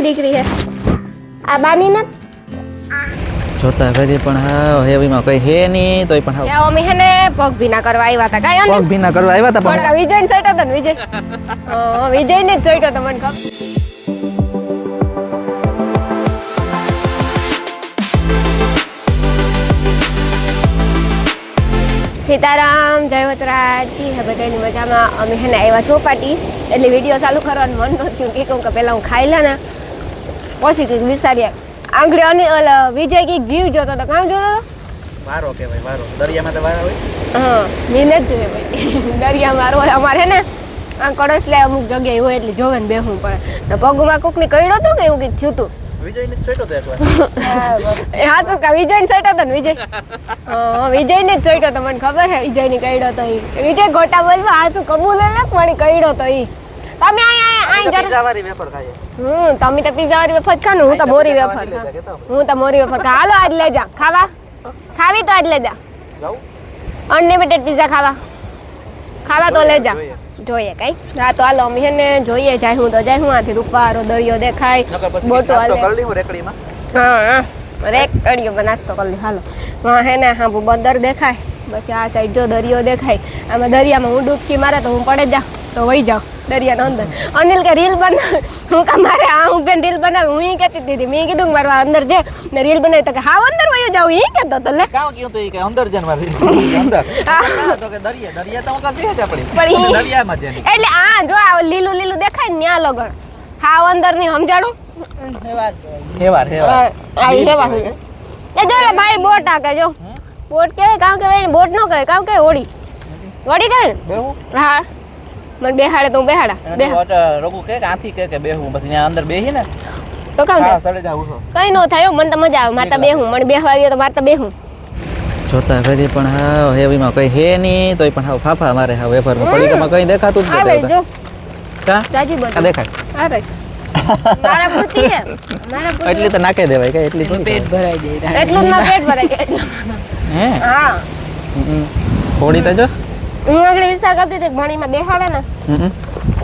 દીકરી હે આ બાની ન જોતા કરી પણ હા હેવીમાં કઈ હે નહીં તોય પણ હા અમે હે ને પગ ભીના કરવા આવ્યા હતા કાઈ પગ ભીના કરવા આવ્યા હતા પણ વિજય ને ચોટ્યો હતો ને વિજય વિજય ને જ ચોટ્યો હતો મને ખબર સીતારામ જય વતરાજ કી હે બધાની મજામાં અમે હે ને આવ્યા ચોપાટી એટલે વિડીયો ચાલુ કરવાનું મન નહોતું કે કહું કે પહેલાં હું ખાઈ લે ને પછી કંઈક વિચારીએ આંગળી અને વિજય કંઈક જીવ જોતો હતો કાં જોતો વારો કહેવાય વારો દરિયામાં તો વારો હોય હા મેં જ જોઈએ ભાઈ દરિયામાં વારો હોય અમારે હે ને આ કડસ લે અમુક જગ્યાએ હોય એટલે જોવે ને બેહવું પડે ને પગમાં કોકને કઈડો હતો કે એવું કંઈક થયું હતું વિજયને છોટ્યો તો એકવાર હા શું કા વિજયને ચોટ્યો હતો ને વિજય વિજયને જ ચોટ્યો તો મને ખબર છે વિજયને કઈડો તો ઈ વિજય ગોટા બોલવા હા શું કબૂલ લે પણ કઈડો તો ઈ તમે અહીં પીઝા વાળી વેફર ખાઈએ તમે તો પીઝા વાળી વેફર ખાવ ને હું તો મોરી વેફર હું તો મોરી વેફર ખા હાલો આજ લઈ જા ખાવા ખાવી તો આજ લઈ જા જાઉં અનલિમિટેડ પીઝા ખાવા તો લઈ જા જોઈએ કઈ હા તો હાલો અમે ને જોઈએ જાય હું આથી રૂપારો દરિયો દેખાય બોટો હાલે હા રેકડીઓ નાસ્તો કરી લે હાલો હા હે ને હા બંદર દેખાય પછી આ સાઈડ જો દરિયો દેખાય આમાં દરિયામાં હું ડૂબકી મારે તો હું પડે જા તો વહી જાઉં દરિયાના અંદર અનિલ કે રીલ બનાવ હું કા મારે આ હું બેન રીલ બનાવ હું ઈ કહેતી હતી મેં કીધું કે મારા અંદર જે ને રીલ બનાવી તો કે હા અંદર વહી જાઉં ઈ કહેતો તો લે કાવ કીધું તો ઈ કે અંદર જનવારી અંદર તો કે દરિયા તો કા છે આપણી પણ દરિયામાં છે એટલે આ જો આ લીલું લીલું દેખાય ને ન્યા લગણ હા અંદર ની સમજાડું હેવાર આ હેવાર એ જો લે ભાઈ બોટ આ કે જો બોટ કહેવાય કામ કહેવાય બોટ નો કહેવાય કામ કહેવાય ઓડી કહેવાય બેહું હા મને બેહાડે તો હું બેહાડા રોગું કે આથી કે બેહું બસ ત્યાં અંદર બેહી ને તો કામ હા સડે જાવું છો કઈ નો થાય મને તો મજા આવે માતા બેહું મને બેહવા દે તો માતા બેહું જોતા કરી પણ હા હેવીમાં કઈ હે નહીં તોય પણ હા ફાફા મારે હા વેફરમાં પડીકામાં કઈ દેખાતું જ આવે નથી જો કા જાજી બધું આ દેખાય આવે મારા પૂતી હે એટલી તો નાખી દેવાય કે એટલી પેટ ભરાઈ જાય એટલું ના પેટ ભરાય કે હે હા થોડી તો જો હું આગળ વિચાર કરતી હતી ભણીમાં બેહાડે ને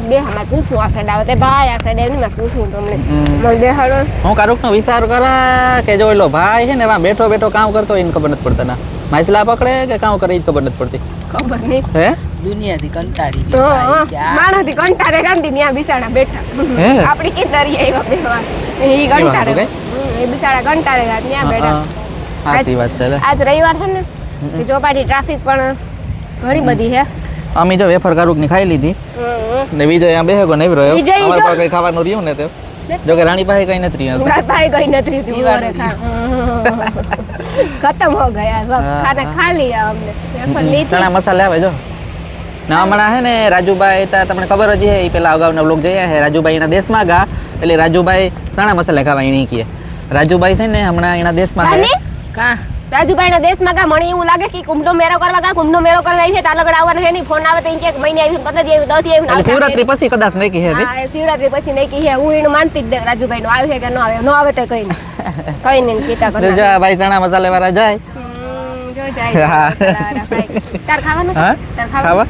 બેહામાં પૂછું આ સાઈડ આવે તે ભાઈ આ સાઈડ એની માં પૂછું તમને મને બેહાડો હું કારુકનો વિચાર કરા કે જો એલો ભાઈ છે ને એમાં બેઠો બેઠો કામ કરતો એને ખબર નથી પડતા ના માછલા પકડે કે કામ કરે એ ખબર નથી પડતી ખબર નહીં હે દુનિયાથી કંટાળી ગયો માણસથી કંટાળે ગાંધી ત્યાં બિસાડા બેઠા આપડી કે દરિયા એવા બેવા એ કંટાળે એ બિસાડા કંટાળે ત્યાં બેઠા સાચી વાત છે આજ રવિવાર છે ને ચોપાટી ટ્રાફિક પણ ઘણી બધી છે અમે જો વેફર કારુક ની ખાઈ લીધી ને વિજય અહીંયા બેહે નહીં રહ્યો અમારે પાસે કઈ ખાવાનું રહ્યું ને તો જો કે રાણી પાસે કઈ નથી રહ્યું રાત પાસે કઈ નથી રહ્યું ખતમ હો ગયા सब खाना खा लिया हमने वेफर ली थी ચણા મસાલા આવે જો ના હમણાં હે ને રાજુભાઈ તમને ખબર જ છે એ પેલા અગાઉના વ્લોગ જોયા છે રાજુભાઈ એના દેશમાં ગયા એટલે રાજુભાઈ ચણા મસાલા ખાવા એની કીએ રાજુભાઈ છે ને હમણાં એના દેશમાં ગયા કા રાજુભાઈ ના દેશમાં કા મને એવું લાગે કે કુંભનો મેળો કરવા કા કુંભનો મેળો કરવા છે તાલગડ આવવાનું છે નહીં ફોન આવે તો કે મહિને આવી 15 આવી 10 આવી એટલે શિવરાત્રી પછી કદાચ નહીં કી હે હા શિવરાત્રી પછી નહીં કી હે હું એને માનતી જ રાજુભાઈ નો આવે છે કે ન આવે તો કઈ નહીં કીતા કરો જો ભાઈ ચણા મસાલા વાળા જાય જો જાય તાર ખાવાનું હા તાર ખાવા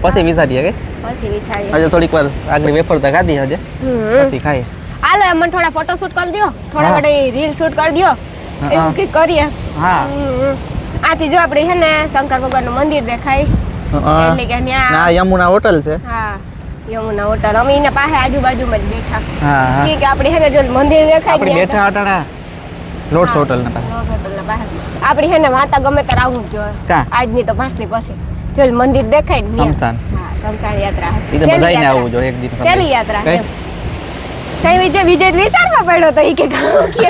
પછી વિચારીએ કે પછી વિચારીએ હજુ થોડીક વાર આગળ વેફર તો ખાધી હજે પછી ખાઈએ હાલો મને થોડા ફોટો શૂટ કરી દો થોડા વડે રીલ શૂટ કરી દો એવું કઈ કરીએ હા આથી જો આપણે છે ને શંકર ભગવાન નું મંદિર દેખાય એટલે કે ના યમુના હોટલ છે હા યમુના હોટલ અમે એના પાસે આજુબાજુમાં જ બેઠા હા કે આપણે છે ને જો મંદિર દેખાય આપણે બેઠા હટાણા લોટ્સ હોટલ ના પાસે આપણી છે ને માતા ગમે ત્યારે આવવું જ જોઈએ કા આજની તો પાંચની પછી જો મંદિર દેખાય ને શમશાન હા શમશાન યાત્રા એ તો બધાયને આવવું જોઈએ એક દિવસ શેલી યાત્રા કઈ વિજય વિચારમાં પડ્યો તો ઈ કે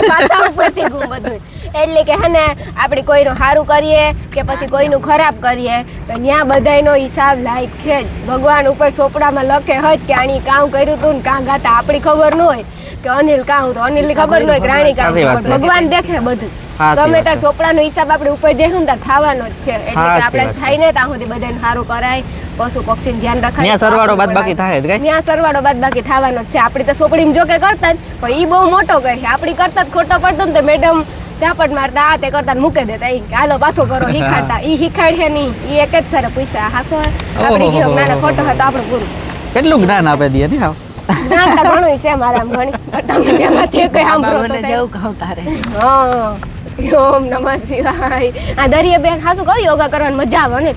માતા ઉપરથી ગુમ બધું એટલે કે હે ને આપણે કોઈનું સારું કરીએ કે પછી કોઈનું ખરાબ કરીએ તો ત્યાં બધાયનો હિસાબ લાયક છે જ ભગવાન ઉપર ચોપડામાં લખે હોય કે આણી કામ કર્યું તું ને કાં ગાતા આપણી ખબર ન હોય કે અનિલ કાં તો અનિલની ખબર ન હોય કે રાણી કાં ભગવાન દેખે બધું ગમે તાર ચોપડાનો હિસાબ આપણે ઉપર જઈશું ને તાર થવાનો જ છે એટલે કે આપણે થાય ને ત્યાં સુધી બધાને સારું કરાય પશુ પક્ષીને ધ્યાન રખાય ત્યાં સરવાળો બાદ બાકી થાય જ ત્યાં સરવાળો બાદ બાકી થવાનો જ છે આપણી તો ચોપડીમાં જો કે કરતા જ પણ ઈ બહુ મોટો કહે છે આપણી કરતા જ ખોટો પડતો ને તો મેડમ ચાપટ મારતા આ તે કરતા મૂકી દેતા ઈ હાલો પાછો કરો શીખાડતા ઈ શીખાડ છે નહીં ઈ એક જ ફરે પૈસા હાસો આપણે કીધું ના ખોટો હોય તો આપણે પૂરું કેટલું જ્ઞાન આપે દે ને જ્ઞાન તો ઘણું છે મારા ઘણી તમે તેમાંથી કઈ સાંભળો તો મને જેવું કહું તારે હા ઓમ નમઃ શિવાય આ દરિયા બેન હાસું કહું યોગા કરવાની મજા આવે ને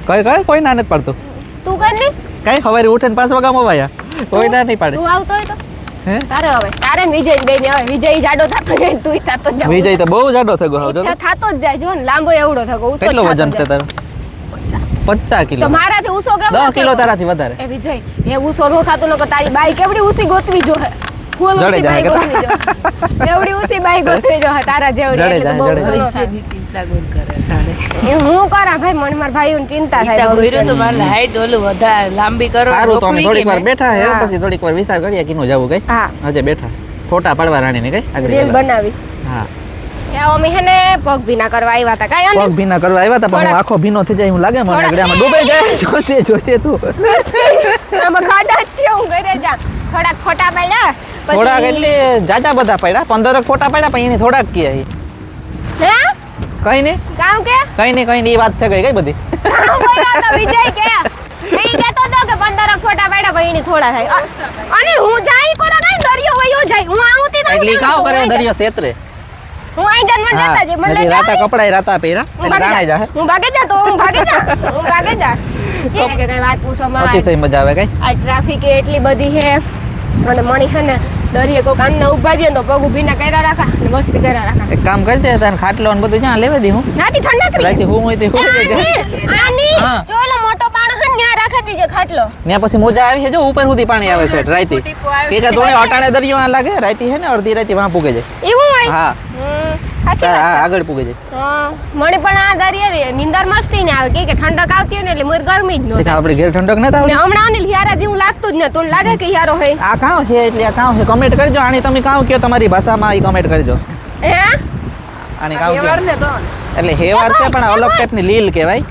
કોઈ ના નથી પાડતું તું કર ને કઈ સવારે ઉઠીને 5 વાગ્યામાં વાયા કોઈ ના નહીં પાડે તું આવતો હોય તો હે તારે હવે તારે ને વિજય બે ને હવે વિજય જાડો થતો જાય તું થતો જા વિજય તો બહુ જાડો થઈ ગયો જો થતો જ જાય જો ને લાંબો એવડો થતો ઊંચો કેટલો વજન છે તારો 50 કિલો તો મારાથી ઊંચો કેમ 10 કિલો તારાથી વધારે એ વિજય એ ઊંચો નો થતો નકો તારી બાઈ કેવડી ઊંચી ગોતવી જો હે ફૂલ જડે ઊંચી જાય બાઈ ગોતવી જો એવડી ઊંચી બાઈ ગોતવી જો હે તારા જેવડી જડે એટલે જાય, બહુ જડે સનો જાય. થાય. પૈસાની ચિંતા કોણ કરે તારે એ હું કરા ભાઈ મને મારા ભાઈઓની ચિંતા થાય ઈતા ભવિષ્યની. ગોયરો તો મારે હાઈટ ઓલું વધારે લાંબી કરો સારું તો અમે થોડીક વાર બેઠા હે હા. પછી થોડીક વાર વિચાર કરીએ કિનું જવું કઈ હા હજે બેઠા ફોટા પાડવા રાણી ને કઈ આગળ રીલ પેલા. બનાવી હા ત્યાં અમે હે ને પગ ભીના કરવા આવ્યા હતા કાંઈ પગ અનિલ? ભીના કરવા આવ્યા હતા પણ હું થોડાક- આખો ભીનો થઈ જાય હું લાગે મને થોડાક- આગળ આમાં ડૂબાઈ જાય જોશે તું આમાં ખાડા જ છે હું ઘરે જા થોડાક ફોટા પાડ્યા પછી- થોડાક એટલે જાજા બધા પડ્યા 15 ફોટા પડ્યા પણ એને થોડાક કે હે કઈ નહીં કામ કે કઈ નહીં એ વાત થઈ ગઈ કઈ બધી કામ બોલ્યો તો વિજય કે ઈ કહેતો તો કે 15 ફોટા પાડ્યા પછી એની થોડા થાય અને હું જાય કોના કાઈ દરિયો વયો જાય હું આવતી તો એટલે ઈ કાવ કરે દરિયો સેતરે હું આઈ જન મને હા લેતા જે મને નદી લેતા રાતા કપડાય રાતા પહેરા હું એટલે ભાગી રાણાઈ જા જાહે હું ભાગી જા તો હું ભાગી જા હું ભાગી જા કે કઈ વાત પૂછો માં અતિશય મજા આવે કઈ આ ટ્રાફિક એટલી બધી છે અને મણી છે ને દરિયે કોઈ કાન ઉભા દે તો પગ ઊભી ના કર્યા રાખા ને મસ્તી કર્યા રાખા એક કામ કરજે તને ખાટલો ને બધું જ્યાં લેવા દી હું નાથી ઠંડક રહી રાતે હું હોય તો હું આની હા. જો ઓલો મોટો પાણો છે ને ત્યાં રાખી દીજે ખાટલો ત્યાં પછી મોજા આવી છે જો ઉપર સુધી પાણી આવે છે રાતે કે તોને અટાણે દરિયો આ લાગે રાતે છે ને અડધી રાતે વાં પૂગે જાય એવું હોય હા સાચી વાત હા છે. આગળ પૂગે જાય હા મને પણ આ દરિયે નીંદર મસ્તી ને આવે કે ઠંડક આવતી હોય ને એટલે મને ગરમી જ ન દેખા આપણે ઘેર ઠંડક ન થાય થાવ ને હમણાં અનિલ હિયારા જેવું લાગતું જ ને તને લાગે કે હિયારો હોય આ કાં છે એટલે આ કાં છે કમેન્ટ કરજો આની તમે કાં કયો તમારી ભાષામાં ઈ કમેન્ટ કરજો હે આની કાં કયો એવાડને તો એટલે હેવાર છે પણ અલગ ટાઈપની લીલ કહેવાય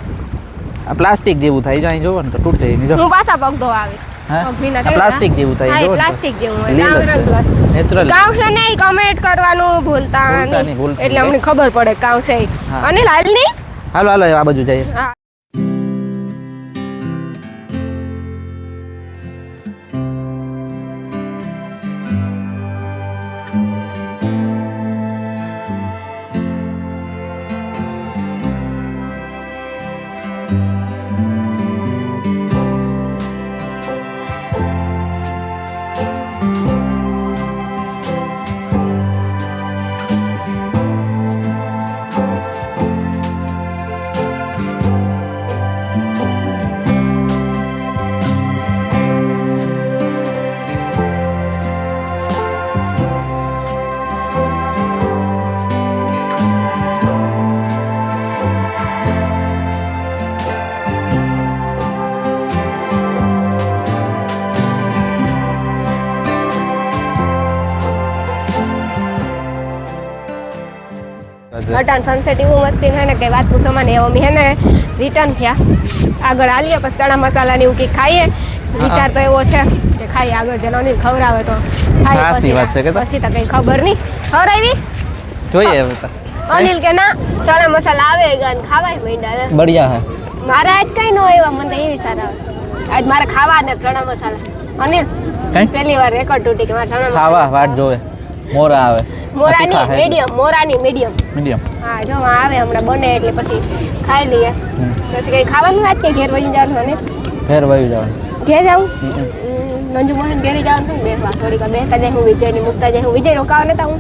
આ પ્લાસ્ટિક જેવું થાય જો અહીં જોવો ને તો તૂટે નહીં જો હું પાછા પગ ધોવા આવી હા પગ ભીના આ થયા. પ્લાસ્ટિક જેવું થાય હા, એ જો પ્લાસ્ટિક જેવું હોય લીલ natural plastic. નેચરલ કાવ છે ને કમેન્ટ કરવાનું ભૂલતા ભૂલતા નહીં, નહીં ભૂલતા એટલે નહીં. અમને ખબર પડે કાવ છે ઈ. હા. અનિલ હાલ ની હાલો હાલો આ બાજુ જઈએ હા અટાણ સનસેટ એવું મસ્તી છે ને કે વાત પૂછો મને એવો અમે હે ને રિટર્ન થયા આગળ હાલીએ પછી ચણા મસાલાની એવું કંઈક ખાઈએ વિચાર તો એવો છે કે ખાઈએ આગળ જઈને અનિલ ખવડાવે તો ખાઈએ સાચી વાત છે કે તો? પછી તો કંઈ ખબર નહીં ખવડાવી જોઈએ હવે તો. અનિલ કે ના ચણા મસાલા આવે ગયા ને ખાવાય માંડ્યા બઢિયા હે મારે આજ કઈ ન આવ્યા મને તો એવી સારા આવે આજ મારે ખાવા ને ચણા મસાલા અનિલ કઈ પહેલી વાર રેકોર્ડ તૂટી કે મારે ચણા મસાલા ખાવા વાટ જોવે મોરા આવે મોરાની મીડિયમ મોરાની મીડિયમ મીડિયમ હા જો આવે હમણાં બને એટલે પછી ખાઈ લઈએ પછી કઈ ખાવાનું આજ કે ઘેર વહી જવાનું અને ફેર વયું જવાનું ઘેર જાઉં નંજુ મોહન ઘેરે જવાનું ને બેસવા થોડીક વાર બેસતા જાય હું વિજયની મૂકતા જાય હું વિજય રોકાવા નતા હું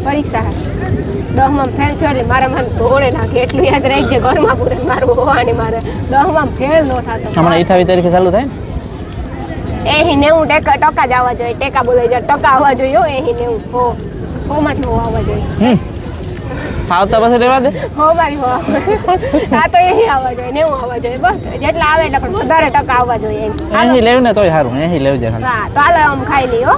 પરીક્ષા હે 10માં ફેલ થયો એટલે મારા મને તોડે નાખે એટલું યાદ રાખજે ઘરમાં પૂરે મારું હોવાની મારે 10માં ફેલ નો થતો હમણાં 28 તારીખે ચાલુ થાય ને એહી 90 ટકા જ આવવા જોઈએ ટેકા બોલે જાય ટકા આવવા જોઈએ હો એહી 90 હોમાંથી હો આવવા જોઈએ આવતા પછી રહેવા દે હો ભાઈ હો આ તો એહી આવવા જોઈએ 90 આવવા જોઈએ બસ જેટલા આવે એટલે પણ વધારે ટકા આવવા જોઈએ એમ અહીં લેવું ને તોય સારું અહીં લેવું છે ખાલી હા તો હાલો આમ ખાઈ લઈ હો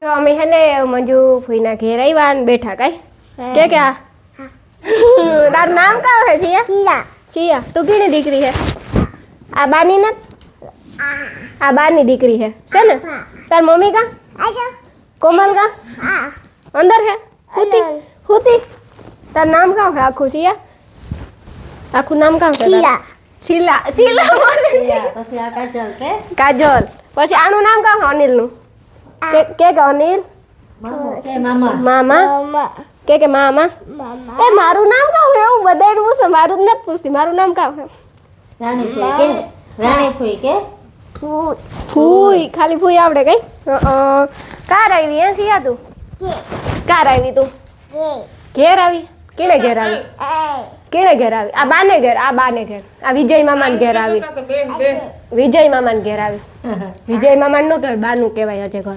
તો અમે હે ને મંજુ ફૂઈના ઘેર આવ્યા ને બેઠા કાઈ કે ક્યાં તારું નામ કાં છે સિયા સિયા તું કીની દીકરી છે આ બાની ને આ બાની દીકરી છે ને તાર મમ્મી કા કોમલ કા અંદર હે હુતી હુતી તારું નામ કામ છે આખું સિયા આખું નામ કામ છે શીલા શીલા શીલા બોલે છે. પછી આ કાજલ કે કાજલ પછી આનું નામ કામ છે અનિલનું કે અનિલ કે મામા મામા કે મામા એ મારું નામ કામ છે એવું બધાનું પૂછે મારું જ નથી પૂછતી મારું નામ કામ છે રાણી ફૂઈ કે રાણી ફૂઈ કે ફૂઈ ખાલી ફૂઈ આવડે કઈ કાર આવી હે સિયા તું કાર આવી તું ઘેર આવી કેને ઘેર આવી કેને ઘેર આવી આ બાને ઘેર આ વિજય મામાને ઘેર આવી વિજય મામાને ઘેર આવી વિજય મામાને નો કહેવાય બાનું કહેવાય અજે ઘર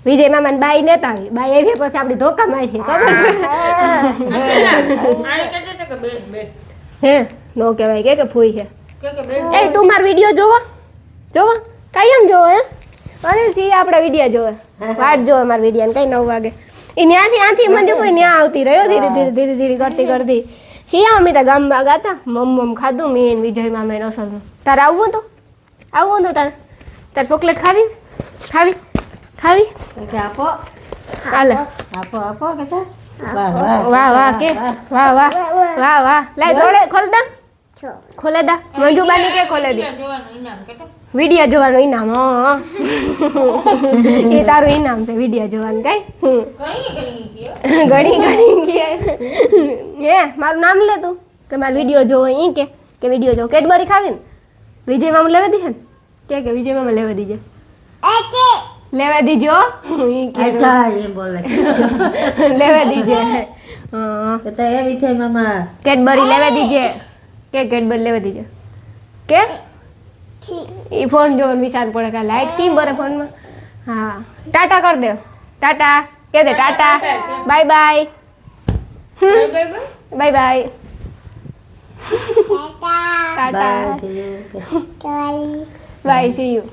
વિજય મામાને બાઈ નેતા આવી બાઈ આવી પછી આપણી ધોકા મારી ખબર હે નો કહેવાય કે ફૂઈ છે એ તું મારો વિડિયો જોવો કાયમ જોવો હે અરે સી આપણા વિડિયો જોવે વાટ જોવે મારા વિડિયાને કઈ 9 વાગે એ ન્યાથી આથી મંજુ કોઈ ન્યા આવતી રહ્યો ધીરે ધીરે કરતી સિયા અમિતા ગામમાં ગાતા મમ ખાધું મેં વિજય મામે અસલ તારે આવવું તો તારે ચોકલેટ ખાવી કે આપો હાલે આપો કે તો વાહ કે વાહ લાય દોડે ખોલે દા મંજુ બાની કે ખોલે દે વિડિયા જોવાનું ઇનામ એ તારું ઇનામ છે વિડિયા જોવાનું કઈ ઘણી હે મારું નામ લે તું કે મારો વિડિયો જોવો ઈ કે વિડિયો જોવો કેડબરી ખાવી ને વિજય મામા લેવા દીધે ને કે વિજય મામા લેવા દીજે લેવા દીજો ઈ કે અચ્છા એ બોલે લેવા દીજે કે તો એ વિજય મામા કેડબરી લેવા દીજે કે કેડબરી લેવા દીજે કે ઈ ફોન જોવાનું વિચાર પડે કે લાઈટ કેમ બરે ફોનમાં હા ટાટા કર દે ટાટા કે દે tata bye bye tata bye see you bye see you